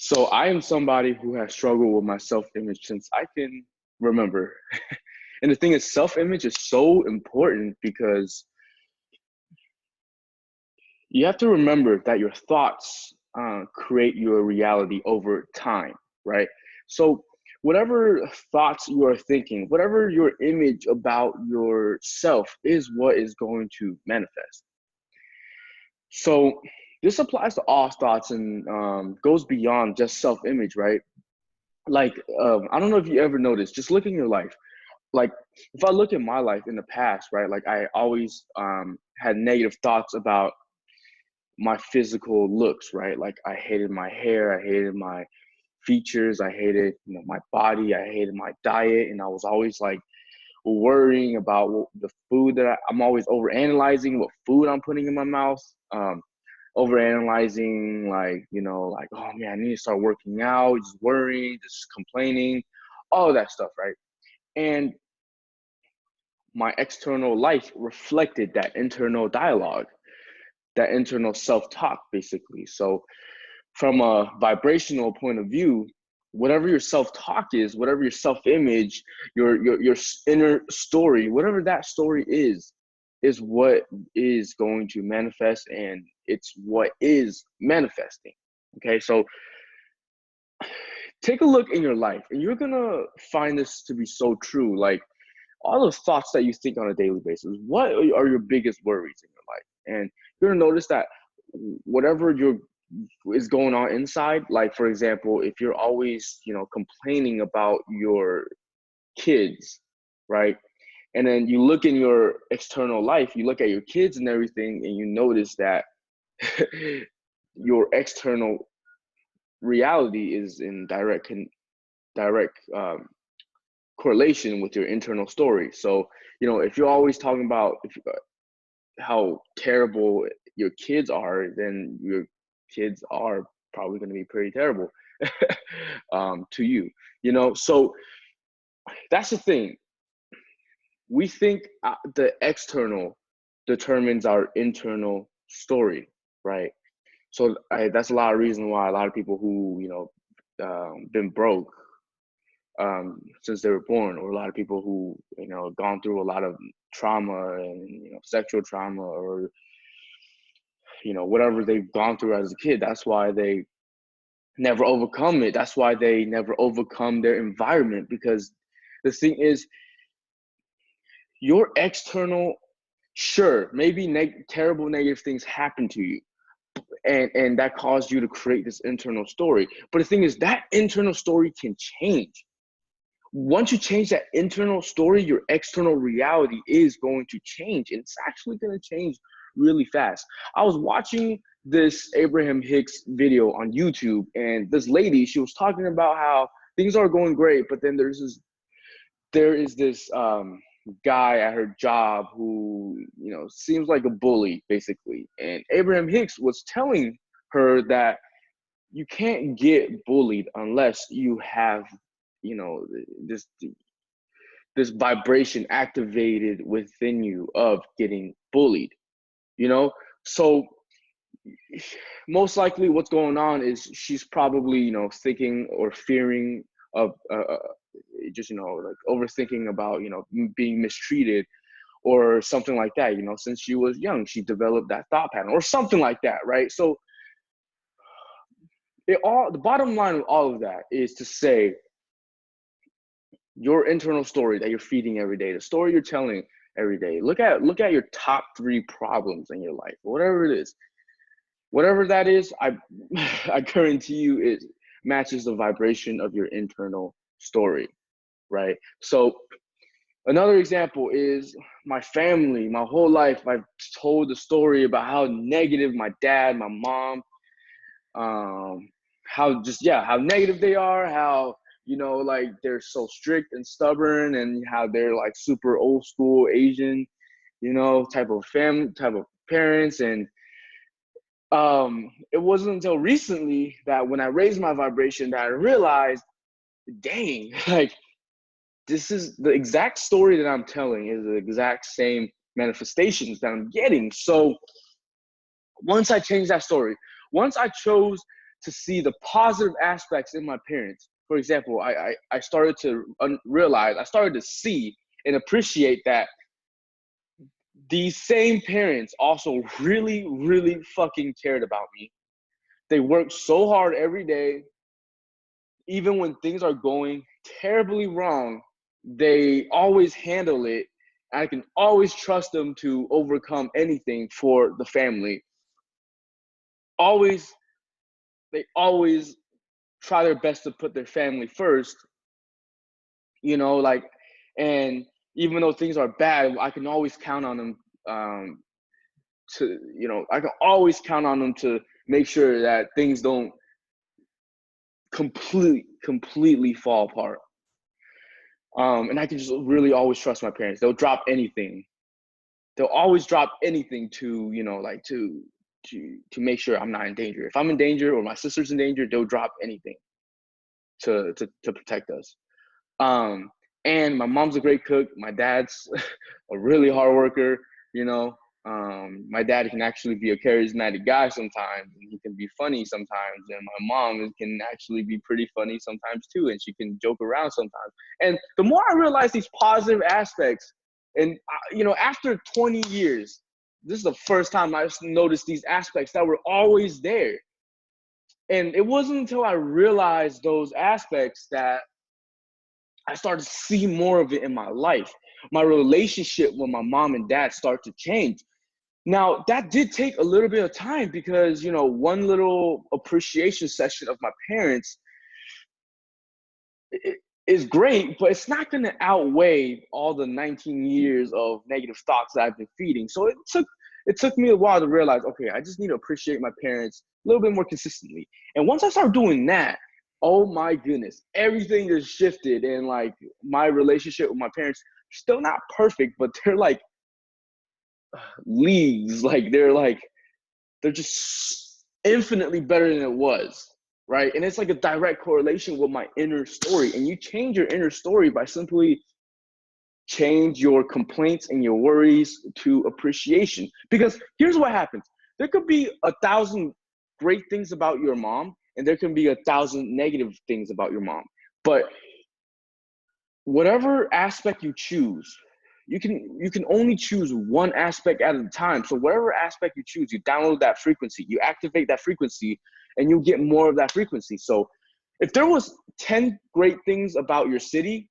So I am somebody who has struggled with my self-image since I can remember. And the thing is, self-image is so important because you have to remember that your thoughts create your reality over time, right? So whatever thoughts you are thinking, whatever your image about yourself is what is going to manifest. So this applies to all thoughts and goes beyond just self-image, right? Like, I don't know if you ever noticed, just look in your life. Like, if I look at my life in the past, right, like I always had negative thoughts about my physical looks, right? Like I hated my hair, I hated my features, I hated, my body, I hated my diet, and I was always like worrying about the food that I'm always over analyzing what food I'm putting in my mouth. Over analyzing, like, like, oh man, I need to start working out, just worrying, just complaining, all of that stuff, right? And my external life reflected that internal dialogue, that internal self-talk, basically. So from a vibrational point of view, whatever your self-talk is, whatever your self-image, your inner story, whatever that story is what is going to manifest, and it's what is manifesting. Okay, so take a look in your life and you're gonna find this to be so true. Like, all those thoughts that you think on a daily basis, what are your biggest worries in your life? And you're gonna notice that whatever is going on inside, like for example, if you're always, complaining about your kids, right? And then you look in your external life, you look at your kids and everything, and you notice that your external reality is in direct correlation with your internal story. So, if you're always talking about how terrible your kids are, then your kids are probably going to be pretty terrible to you. So that's the thing. We think the external determines our internal story, right? So that's a lot of reason why a lot of people who been broke since they were born, or a lot of people who gone through a lot of trauma and sexual trauma, or whatever they've gone through as a kid, that's why they never overcome it. That's why they never overcome their environment, because the thing is, your external, sure, maybe terrible negative things happen to you, and that caused you to create this internal story. But the thing is, that internal story can change. Once you change that internal story, your external reality is going to change, and it's actually going to change really fast. I was watching this Abraham Hicks video on YouTube, and this lady, she was talking about how things are going great, but then there is this guy at her job who seems like a bully, basically. And Abraham Hicks was telling her that you can't get bullied unless you have this vibration activated within you of getting bullied. So most likely what's going on is she's probably thinking or fearing of just like overthinking about being mistreated or something like that. Since she was young, she developed that thought pattern or something like that, right? So the bottom line of all of that is to say, your internal story that you're feeding every day, the story you're telling every day, look at your top 3 problems in your life, whatever it is. Whatever that is, I guarantee you it matches the vibration of your internal story, right? So another example is my family. My whole life, I've told the story about how negative my dad, my mom, how negative they are, how like they're so strict and stubborn, and how they're like super old school Asian, type of family, type of parents. And it wasn't until recently that when I raised my vibration that I realized, dang, like this is the exact story that I'm telling is the exact same manifestations that I'm getting. So once I changed that story, once I chose to see the positive aspects in my parents. For example, I started to realize, I started to see and appreciate that these same parents also really, really fucking cared about me. They worked so hard every day, even when things are going terribly wrong, they always handle it. I can always trust them to overcome anything for the family. Always, they always try their best to put their family first, you know, like, and even though things are bad, I can always count on them to, you know, I can always count on them to make sure that things don't completely fall apart. And I can just really always trust my parents. They'll drop anything. They'll always drop anything to, you know, like to make sure I'm not in danger. If I'm in danger or my sister's in danger, they'll drop anything to protect us. And my mom's a great cook. My dad's a really hard worker, you know. My dad can actually be a charismatic guy sometimes, and he can be funny sometimes. And my mom can actually be pretty funny sometimes too, and she can joke around sometimes. And the more I realize these positive aspects, and you know, after 20 years, this is the first time I noticed these aspects that were always there. And it wasn't until I realized those aspects that I started to see more of it in my life. My relationship with my mom and dad started to change. Now, that did take a little bit of time because, you know, one little appreciation session of my parents is great, but it's not going to outweigh all the 19 years of negative thoughts that I've been feeding. So it took me a while to realize, okay, I just need to appreciate my parents a little bit more consistently. And once I started doing that, oh my goodness, everything has shifted. And like my relationship with my parents, still not perfect, but they're like leagues, they're just infinitely better than it was, right? And it's like a direct correlation with my inner story. And you change your inner story by simply change your complaints and your worries to appreciation. Because here's what happens. There could be 1,000 great things about your mom, and there can be 1,000 negative things about your mom. But whatever aspect you choose, you can only choose one aspect at a time. So whatever aspect you choose, you download that frequency, you activate that frequency, and you get more of that frequency. So if there was 10 great things about your city,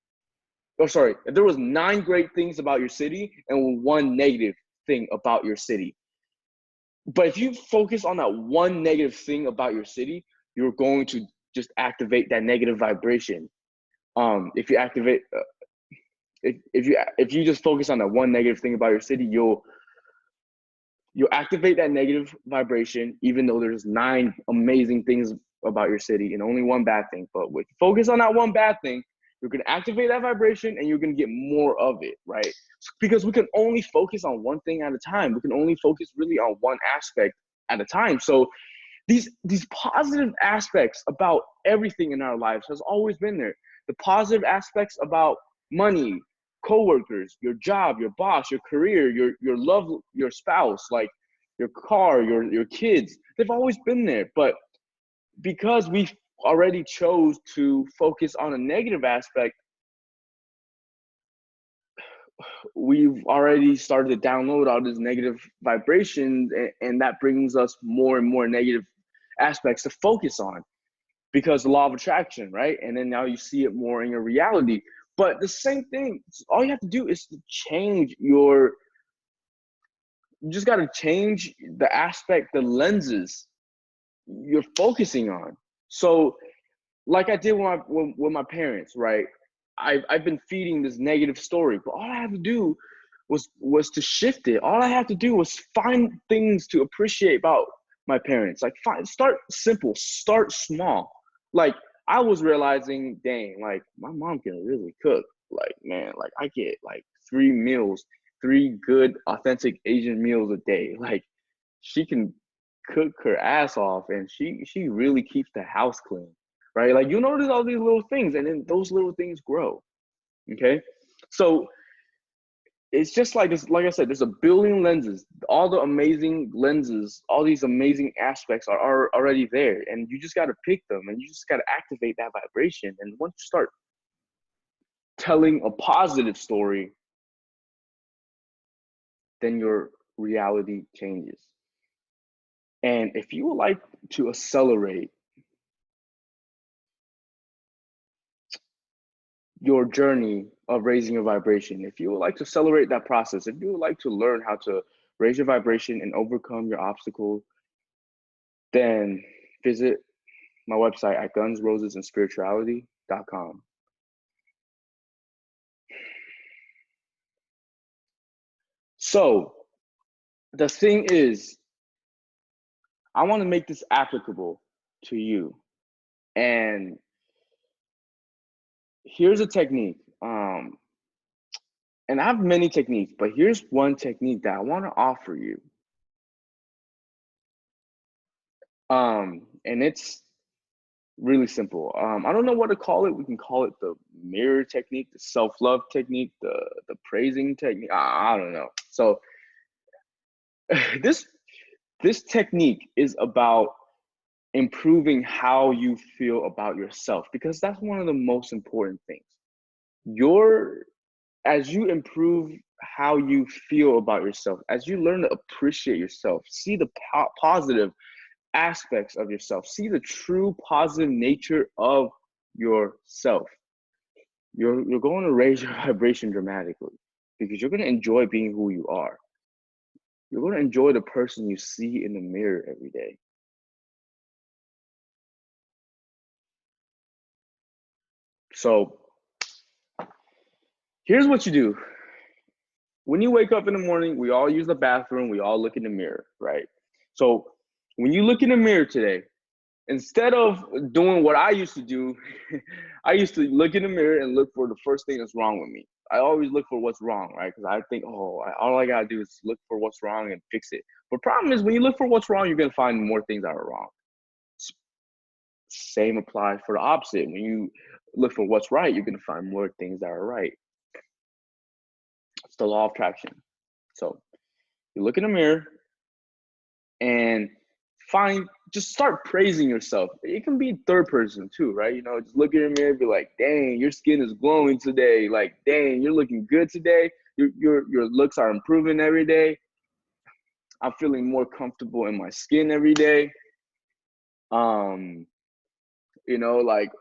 if there was 9 great things about your city and one negative thing about your city, but if you focus on that one negative thing about your city, you're going to just activate that negative vibration. If you activate if you just focus on that one negative thing about your city, you'll activate that negative vibration, even though there's 9 amazing things about your city and only one bad thing. But with focus on that one bad thing, you're gonna activate that vibration and you're gonna get more of it, right? Because we can only focus on one thing at a time. We can only focus really on one aspect at a time. So these positive aspects about everything in our lives has always been there. The positive aspects about money, coworkers, your job, your boss, your career, your love, your spouse, like your car, your kids, they've always been there. But because we already chose to focus on a negative aspect, we've already started to download all these negative vibrations, and that brings us more and more negative aspects to focus on, because the law of attraction, right? And then now you see it more in your reality. But the same thing, all you have to do is to change you just got to change the aspect, the lenses you're focusing on. So like I did with my parents, right? I've been feeding this negative story, but all I had to do was to shift it. All I had to do was find things to appreciate about my parents. Like start simple, start small. Like I was realizing, dang, like my mom can really cook. Like man, like I get like 3 meals, 3 good authentic Asian meals a day. Like she can cook her ass off, and she really keeps the house clean, right? Like you notice all these little things, and then those little things grow. Okay, so it's just like it's like I said, there's a billion lenses. All the amazing lenses, all these amazing aspects are already there, and you just got to pick them, and you just got to activate that vibration. And once you start telling a positive story, then your reality changes. And if you would like to accelerate your journey of raising your vibration, if you would like to accelerate that process, if you would like to learn how to raise your vibration and overcome your obstacles, then visit my website at gunsrosesandspirituality.com. So the thing is, I want to make this applicable to you. And here's a technique. And I have many techniques, but here's one technique that I want to offer you. And it's really simple. I don't know what to call it. We can call it the mirror technique, the self-love technique, the praising technique. I don't know. So this technique is about improving how you feel about yourself, because that's one of the most important things. As you improve how you feel about yourself, as you learn to appreciate yourself, see the positive aspects of yourself, see the true positive nature of yourself, you're going to raise your vibration dramatically, because you're going to enjoy being who you are. You're going to enjoy the person you see in the mirror every day. So here's what you do. When you wake up in the morning, we all use the bathroom, we all look in the mirror, right? So when you look in the mirror today, instead of doing what I used to do, I used to look in the mirror and look for the first thing that's wrong with me. I always look for what's wrong, right? Because I think, all I gotta do is look for what's wrong and fix it. But problem is, when you look for what's wrong, you're gonna find more things that are wrong. Same applies for the opposite. When you look for what's right, you're gonna find more things that are right. It's the law of attraction. So you look in the mirror and just start praising yourself. It can be third person too, right? Just look in the mirror and be like, dang, your skin is glowing today. Like, dang, you're looking good today. Your looks are improving every day. I'm feeling more comfortable in my skin every day. Like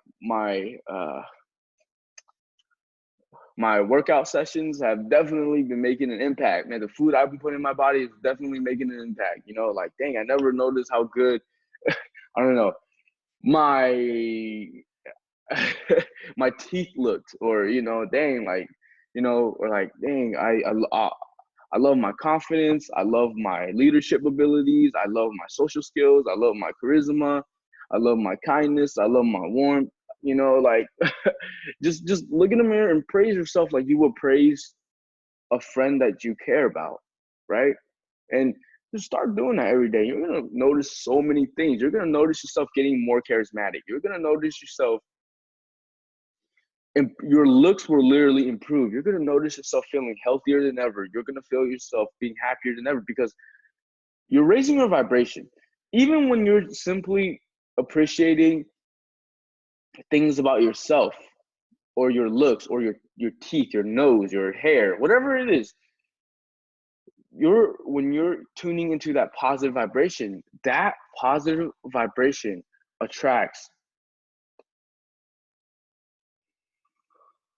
my workout sessions have definitely been making an impact. Man, the food I've been putting in my body is definitely making an impact. Like, dang, I never noticed how good, I don't know, my my teeth looked, or dang, like, or like, dang, I love my confidence. I love my leadership abilities. I love my social skills. I love my charisma. I love my kindness. I love my warmth. Like, just look in the mirror and praise yourself like you would praise a friend that you care about, right? And just start doing that every day. You're gonna notice so many things. You're gonna notice yourself getting more charismatic. You're gonna notice yourself, and your looks will literally improve. You're gonna notice yourself feeling healthier than ever. You're gonna feel yourself being happier than ever, because you're raising your vibration. Even when you're simply appreciating things about yourself, or your looks, or your teeth, your nose, your hair, whatever it is, when you're tuning into that positive vibration attracts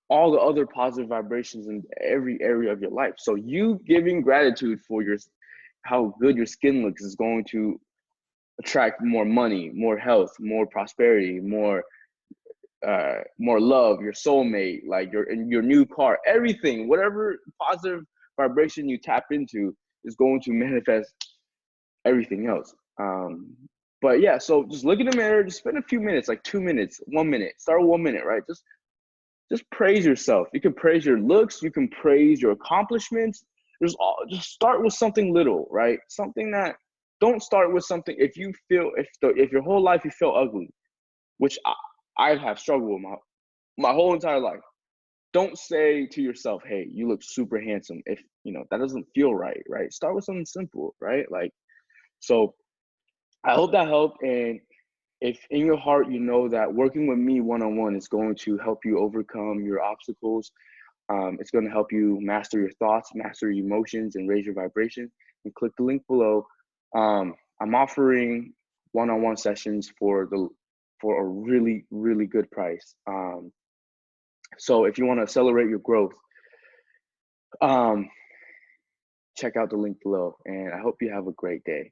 all the other positive vibrations in every area of your life. So you giving gratitude for how good your skin looks is going to attract more money, more health, more prosperity, more love, your soulmate, like your new car, everything, whatever positive vibration you tap into is going to manifest everything else. But yeah, so just look in the mirror, just spend a few minutes, like 2 minutes, 1 minute, start with 1 minute, right? Just praise yourself. You can praise your looks, you can praise your accomplishments. Just start with something little, right? Don't start with something, if your whole life you feel ugly, which I have struggled with my whole entire life. don't say to yourself, hey, you look super handsome, if that doesn't feel right, right? Start with something simple, right? Like, so I hope that helped. And if in your heart you know that working with me one-on-one is going to help you overcome your obstacles, it's going to help you master your thoughts, master your emotions, and raise your vibration, and click the link below. I'm offering one-on-one sessions for a really, really good price. So if you want to accelerate your growth, um, check out the link below, and I hope you have a great day.